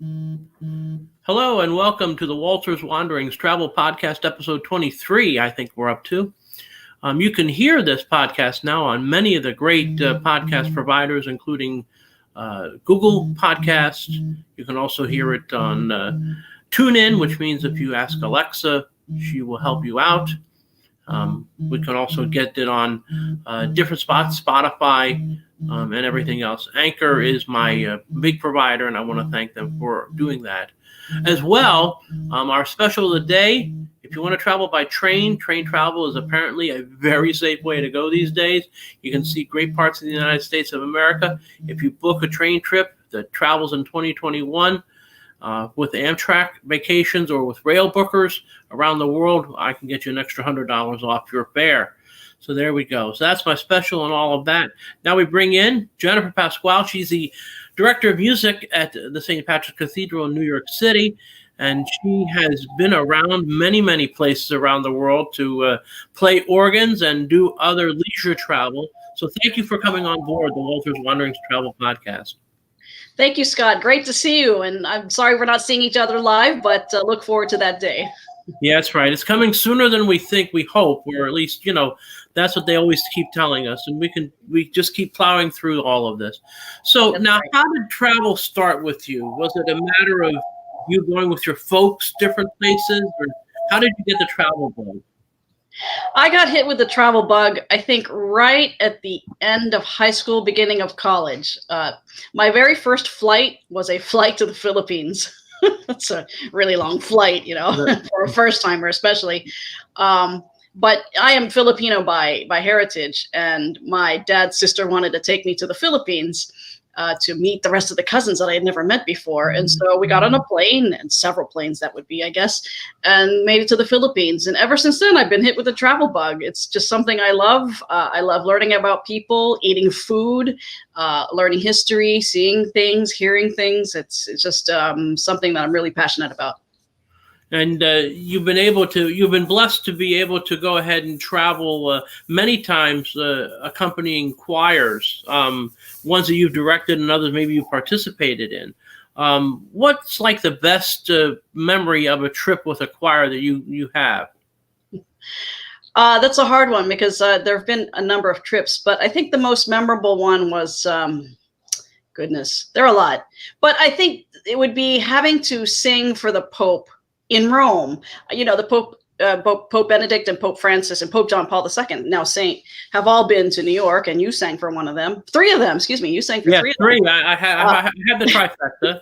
Hello and welcome to the Walter's Wanderings Travel Podcast, episode 23, I think we're up to. You can hear this podcast now on many of the great podcast providers, including Google Podcasts. You can also hear it on TuneIn, which means if you ask Alexa, she will help you out. We can also get it on different spots, Spotify, and everything else. Anchor is my big provider, and I want to thank them for doing that. As well, our special of the day, if you want to travel by train travel is apparently a very safe way to go these days. You can see great parts of the United States of America. If you book a train trip that travels in 2021, with Amtrak vacations or with rail bookers around the world, I can get you an extra $100 off your fare. So there we go. So that's my special and all of that. Now we bring in Jennifer Pascual. She's the director of music at the St. Patrick's Cathedral in New York City. And she has been around many, many places around the world to play organs and do other leisure travel. So thank you for coming on board the Walter's Wanderings Travel Podcast. Thank you, Scott. Great to see you. And I'm sorry we're not seeing each other live, but look forward to that day. Yeah, that's right. It's coming sooner than we think, we hope, or at least, that's what they always keep telling us. And we just keep plowing through all of this. So that's now, right. How did travel start with you? Was it a matter of you going with your folks different places, or how did you get the travel bug? I got hit with the travel bug, I think, right at the end of high school, beginning of college. My very first flight was a flight to the Philippines. That's a really long flight, for a first timer, especially. But I am Filipino by heritage, and my dad's sister wanted to take me to the Philippines to meet the rest of the cousins that I had never met before. And so we got on a plane, and several planes that would be, I guess, and made it to the Philippines. And ever since then, I've been hit with a travel bug. It's just something I love. I love learning about people, eating food, learning history, seeing things, hearing things. It's just something that I'm really passionate about. And you've been blessed to be able to go ahead and travel many times accompanying choirs, ones that you've directed and others maybe you've participated in. What's like the best memory of a trip with a choir that you have? That's a hard one because there have been a number of trips, but I think the most memorable one was, goodness, there are a lot. But I think it would be having to sing for the Pope in Rome. The Pope Benedict and Pope Francis and Pope John Paul II, now Saint, have all been to New York, and you sang for one of them. Three of them, excuse me. You sang for three of them. Three. I had the trifecta.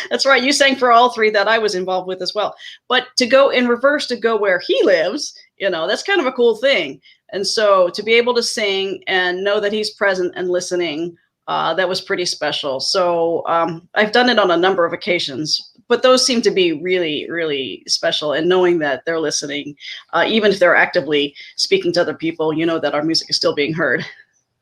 That's right. You sang for all three that I was involved with as well. But to go in reverse, to go where he lives, that's kind of a cool thing. And so to be able to sing and know that he's present and listening, that was pretty special. So I've done it on a number of occasions. But those seem to be really, really special. And knowing that they're listening, even if they're actively speaking to other people, that our music is still being heard.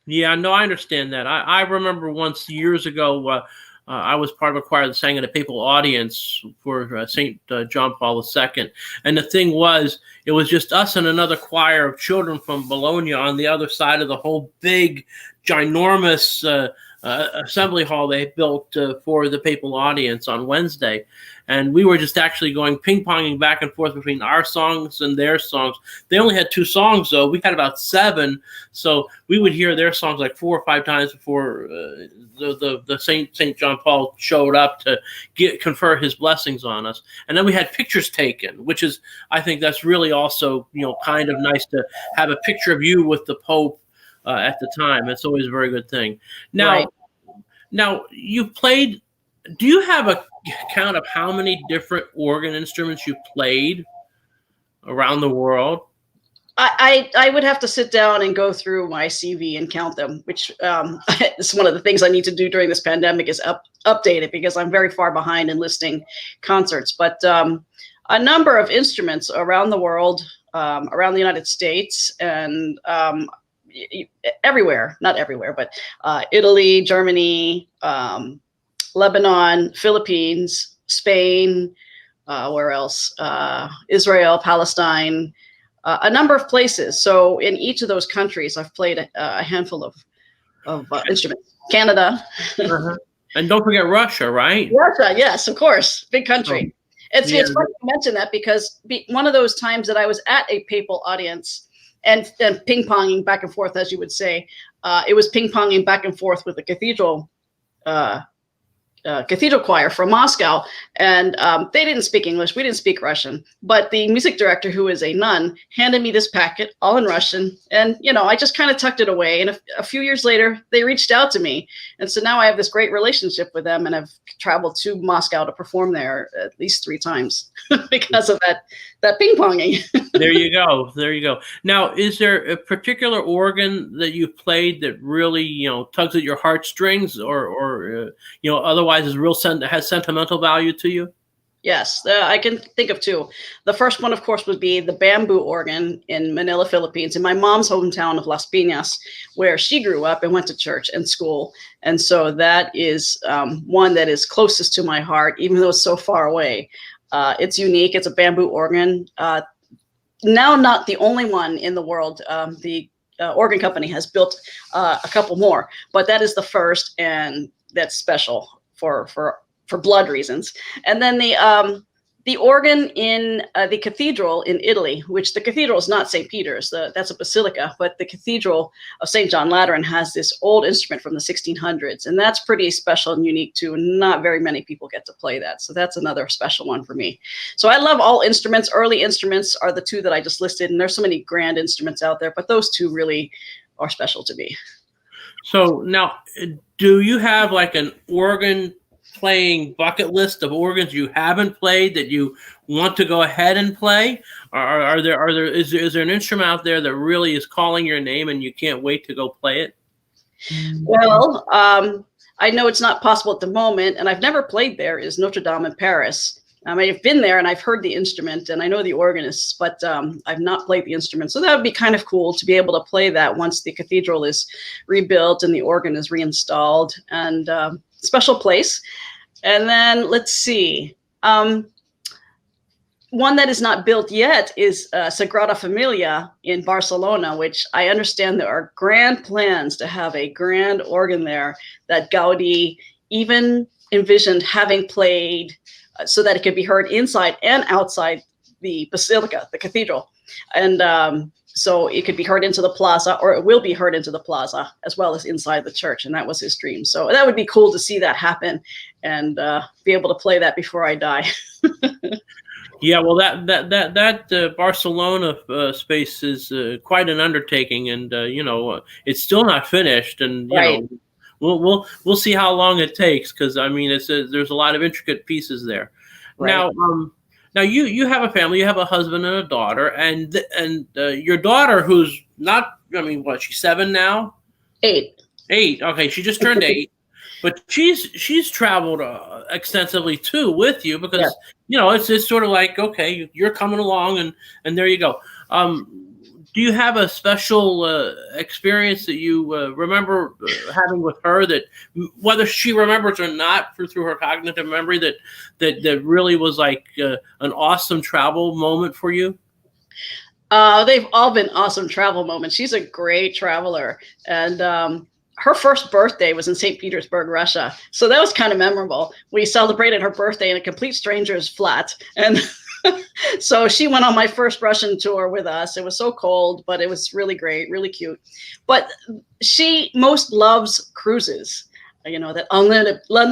Yeah, no, I understand that. I remember once years ago, I was part of a choir that sang in a papal audience for St. John Paul II. And the thing was, it was just us and another choir of children from Bologna on the other side of the whole big, ginormous assembly hall they built for the papal audience on Wednesday. And we were just actually going ping-ponging back and forth between our songs and their songs. They only had 2 songs, though. We had about 7. So we would hear their songs like 4 or 5 times before the St. John Paul showed up to confer his blessings on us. And then we had pictures taken, which is, I think that's really also, kind of nice to have a picture of you with the Pope at the time. It's always a very good thing. Now you played. Do you have a count of how many different organ instruments you played around the world? I would have to sit down and go through my CV and count them, which is one of the things I need to do during this pandemic is update it because I'm very far behind in listing concerts. But a number of instruments around the world, around the United States, and everywhere, not everywhere, but Italy, Germany, Lebanon, Philippines, Spain, where else? Israel, Palestine, a number of places. So in each of those countries, I've played a handful of instruments. Canada. And don't forget Russia, right? Russia, yes, of course, big country. Oh, It's yeah. funny to mention that because one of those times that I was at a papal audience and ping ponging back and forth, as you would say, it was ping ponging back and forth with the uh, cathedral choir from Moscow, and they didn't speak English. We didn't speak Russian, but the music director, who is a nun, handed me this packet all in Russian, and I just kind of tucked it away. And a few years later, they reached out to me, and so now I have this great relationship with them, and I've traveled to Moscow to perform there at least 3 times because of that ping ponging. There you go. There you go. Now, is there a particular organ that you've played that really, tugs at your heartstrings, or otherwise is has sentimental value to you? Yes, I can think of 2. The first one, of course, would be the bamboo organ in Manila, Philippines, in my mom's hometown of Las Piñas, where she grew up and went to church and school. And so that is one that is closest to my heart, even though it's so far away. It's unique. It's a bamboo organ. Now, not the only one in the world. The organ company has built a couple more, but that is the first, and that's special for blood reasons. And then the organ in the cathedral in Italy, which the cathedral is not St. Peter's, that's a basilica, but the cathedral of St. John Lateran has this old instrument from the 1600s, and that's pretty special and unique too. Not very many people get to play that, so that's another special one for me. So I love all instruments. Early instruments are the 2 that I just listed, and there's so many grand instruments out there, but those 2 really are special to me. So now, do you have like an organ playing bucket list of organs you haven't played that you want to go ahead and play? Or is there an instrument out there that really is calling your name and you can't wait to go play it? Well, I know it's not possible at the moment, and I've never played there, is Notre Dame in Paris. I've been there and I've heard the instrument and I know the organists, but I've not played the instrument. So that would be kind of cool to be able to play that once the cathedral is rebuilt and the organ is reinstalled, and special place. And then let's see. One that is not built yet is Sagrada Familia in Barcelona, which I understand there are grand plans to have a grand organ there that Gaudi even envisioned having played so that it could be heard inside and outside the basilica, the cathedral. And so it could be heard into the plaza, or it will be heard into the plaza, as well as inside the church. And that was his dream. So that would be cool to see that happen and be able to play that before I die. Yeah, well, that Barcelona space is quite an undertaking, and it's still not finished, and Right. We'll see how long it takes, because I mean there's a lot of intricate pieces there. Right. Now you have a family, you have a husband and a daughter, and your daughter, who's not, I mean, what, she's 7 now? 8. 8. Okay, she just turned 8. But she's traveled extensively too with you, because it's sort of like, okay, you're coming along, and there you go. Do you have a special experience that you remember having with her, that whether she remembers or not through her cognitive memory, that really was like an awesome travel moment for you? They've all been awesome travel moments. She's a great traveler, and her first birthday was in St. Petersburg, Russia. So that was kind of memorable. We celebrated her birthday in a complete stranger's flat, and so she went on my first Russian tour with us. It was so cold, but it was really great, really cute. But she most loves cruises, that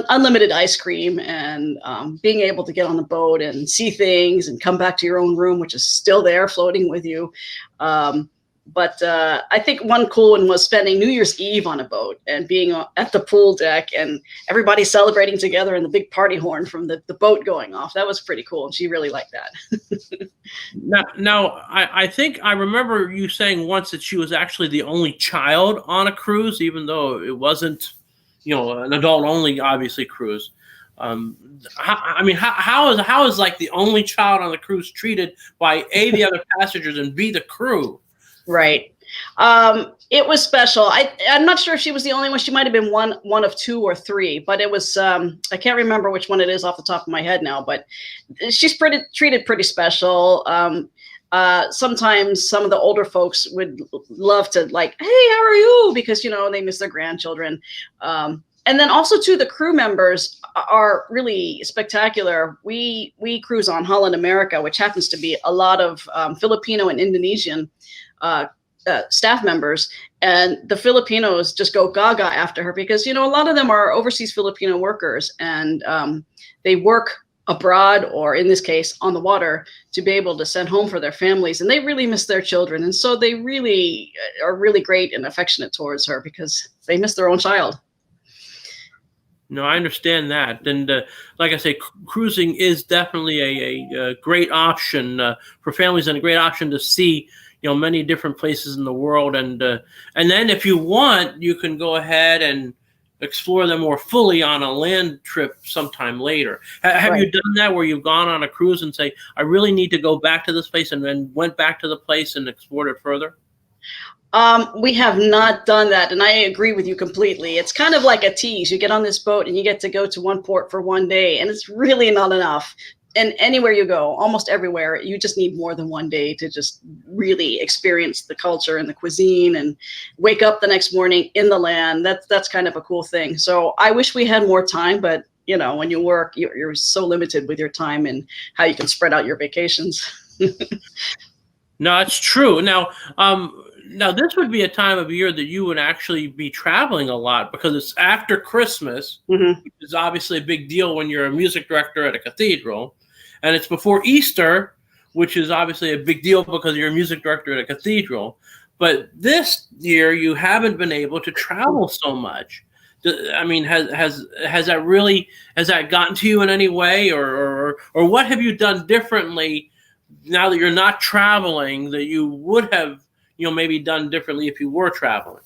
unlimited ice cream, and being able to get on the boat and see things and come back to your own room, which is still there floating with you. But I think one cool one was spending New Year's Eve on a boat and being at the pool deck and everybody celebrating together and the big party horn from the boat going off. That was pretty cool, and she really liked that. Now, I think I remember you saying once that she was actually the only child on a cruise, even though it wasn't, an adult-only, obviously, cruise. How is like the only child on the cruise treated by A, the other passengers, and B, the crew? Right. It was special. I'm not sure if she was the only one. She might have been one of 2 or 3, but it was, I can't remember which one it is off the top of my head now, but she's treated pretty special. Sometimes some of the older folks would love to, like, hey, how are you? Because, they miss their grandchildren. And then also too, the crew members are really spectacular. We cruise on Holland America, which happens to be a lot of Filipino and Indonesian staff members, and the Filipinos just go gaga after her because, you know, a lot of them are overseas Filipino workers, and they work abroad, or in this case on the water, to be able to send home for their families, and they really miss their children, and so they really are really great and affectionate towards her because they miss their own child. No, I understand that, and like I say, cruising is definitely a great option for families, and a great option to see, you know, many different places in the world, and then if you want, you can go ahead and explore them more fully on a land trip sometime later. Have Right. you done that, where you've gone on a cruise and say, I really need to go back to this place, and then went back to the place and explored it further? We have not done that, and I agree with you completely. It's kind of like a tease. You get on this boat and you get to go to one port for one day, and it's really not enough. And anywhere you go, almost everywhere, you just need more than one day to just really experience the culture and the cuisine and wake up the next morning in the land. That's kind of a cool thing. So I wish we had more time, but you know, when you work, you're so limited with your time and how you can spread out your vacations. No, it's true. Now this would be a time of year that you would actually be traveling a lot, because it's after Christmas, Mm-hmm. which is obviously a big deal when you're a music director at a cathedral, and it's before Easter, which is obviously a big deal because you're a music director at a cathedral. But this year you haven't been able to travel so much. I mean, has that gotten to you in any way, or what have you done differently now that you're not traveling that you would have, you know, maybe done differently if you were traveling?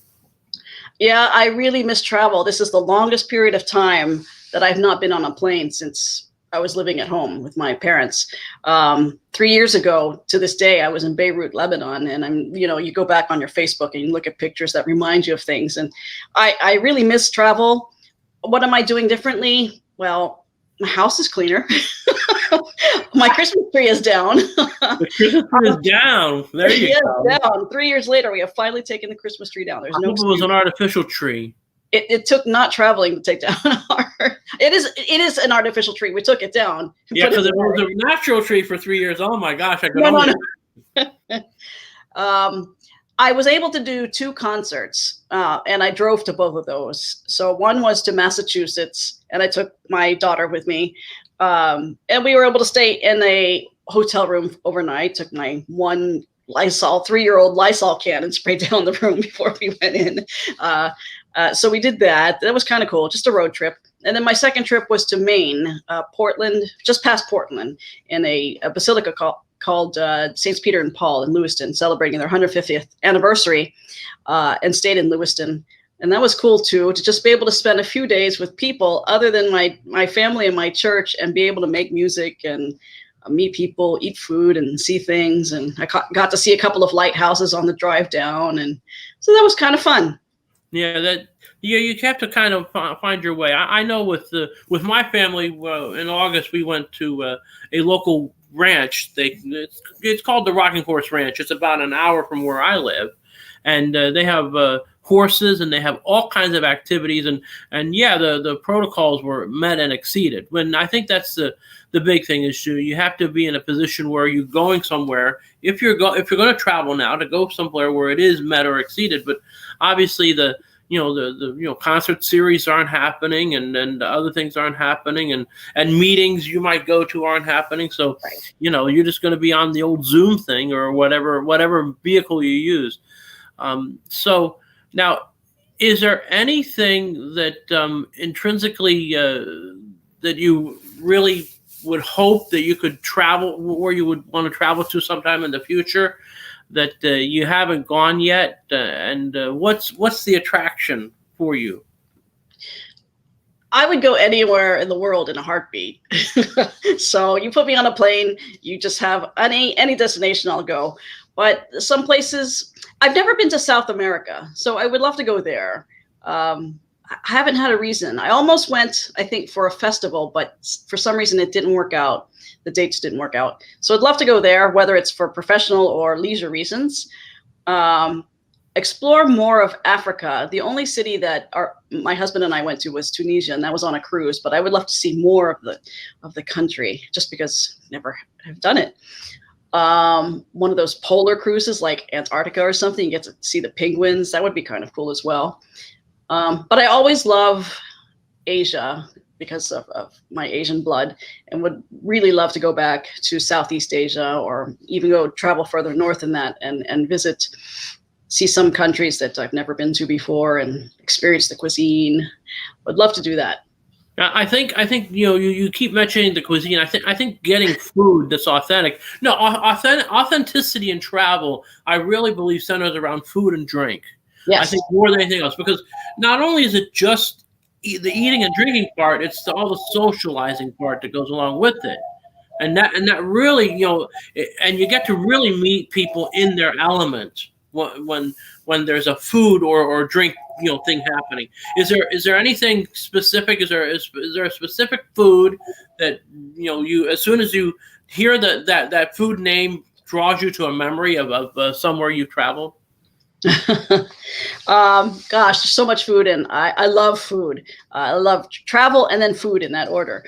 Yeah, I really miss travel. This is the longest period of time that I've not been on a plane since I was living at home with my parents. 3 years ago to this day, I was in Beirut, Lebanon, and you know, you go back on your Facebook and you look at pictures that remind you of things. And I really miss travel. What am I doing differently? Well, my house is cleaner. My Christmas tree is down. The Christmas tree is down. There you Yes, go. down. 3 years later, we have finally taken the Christmas tree down. There's I no hope it was excuse. an artificial tree. It took not traveling to take down our. It is an artificial tree. We took it down. Yeah, Put it because it was away. a natural tree for 3 years. Oh my gosh, I could No, no, only. no. I was able to do 2 concerts, and I drove to both of those. So one was to Massachusetts, and I took my daughter with me, and we were able to stay in a hotel room overnight. Took my one Lysol 3-year-old Lysol can and sprayed down the room before we went in. So we did that. That was kind of cool, just a road trip. And then my second trip was to Maine, Portland, just past Portland, in a basilica called Saints Peter and Paul in Lewiston, celebrating their 150th anniversary, and stayed in Lewiston. And that was cool too, to just be able to spend a few days with people other than my family and my church, and be able to make music and meet people, eat food, and see things. And I got to see a couple of lighthouses on the drive down, and so that was kind of fun. Yeah, you have to kind of find your way. I know with my family, in August we went to a local ranch. It's called the Rocking Horse Ranch. It's about an hour from where I live, and they have horses, and they have all kinds of activities, and yeah, the protocols were met and exceeded. When I think that's the big thing is you have to be in a position where you're going somewhere, if you're going to travel now, to go somewhere where it is met or exceeded. But obviously the concert series aren't happening, and other things aren't happening, and meetings you might go to aren't happening. So Right. you're just going to be on the old Zoom thing or whatever vehicle you use. So now, is there anything that intrinsically that you really would hope that you could travel, where you would want to travel to sometime in the future, that you haven't gone yet? And what's the attraction for you? I would go anywhere in the world in a heartbeat. So you put me on a plane, you just have any destination, I'll go. But some places, I've never been to South America, so I would love to go there. I haven't had a reason. I almost went, I think, for a festival, but for some reason it didn't work out. The dates didn't work out. So I'd love to go there, whether it's for professional or leisure reasons. explore more of Africa. The only city that my husband and I went to was Tunisia, and that was on a cruise. But I would love to see more of the country, just because I never have done it. One of those polar cruises, like Antarctica or something, you get to see the penguins. That would be kind of cool as well. But I always love Asia because of my Asian blood, and would really love to go back to Southeast Asia, or even go travel further north than that, and visit, see some countries that I've never been to before, and experience the cuisine. Would love to do that. I think you keep mentioning the cuisine. I think getting food that's authentic. No, authenticity in travel, I really believe, centers around food and drink. Yes. I think more than anything else, because not only is it just the eating and drinking part, it's all the socializing part that goes along with it, and that really, and you get to really meet people in their element when there's a food or drink thing happening. Is there anything specific? Is there a specific food that you, as soon as you hear that food name, draws you to a memory of somewhere you traveled? Gosh, there's so much food, and I love food. I love travel and then food in that order.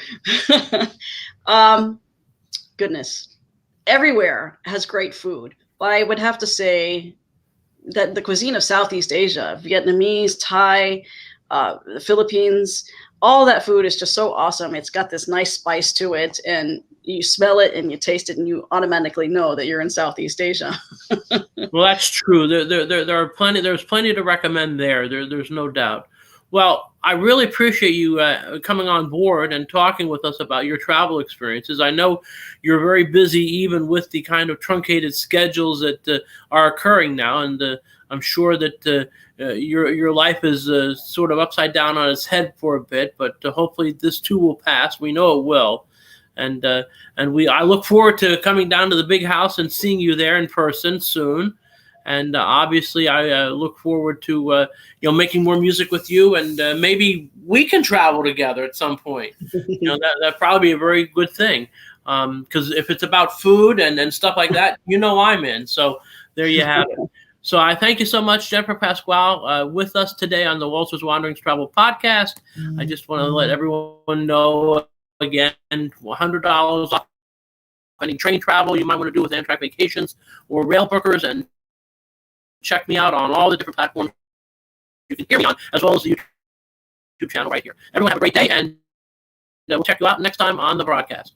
Goodness, everywhere has great food, but I would have to say that the cuisine of Southeast Asia, Vietnamese, Thai, the Philippines, all that food is just so awesome. It's got this nice spice to it, and you smell it and you taste it, and you automatically know that you're in Southeast Asia. Well, that's true. There's plenty to recommend there. There's no doubt. Well, I really appreciate you coming on board and talking with us about your travel experiences. I know you're very busy, even with the kind of truncated schedules that are occurring now, and I'm sure that your life is sort of upside down on its head for a bit. But hopefully, this too will pass. We know it will. And I look forward to coming down to the big house and seeing you there in person soon. And obviously, I look forward to making more music with you, and maybe we can travel together at some point. That'd probably be a very good thing, because if it's about food and stuff like that, I'm in. So there you have it. So I thank you so much, Jennifer Pascual, with us today on the Walters Wanderings Travel Podcast. I just want to let everyone know, again, $100 off any train travel you might want to do with Amtrak Vacations or Rail Bookers, and check me out on all the different platforms you can hear me on, as well as the YouTube channel right here. Everyone have a great day, and we'll check you out next time on the broadcast.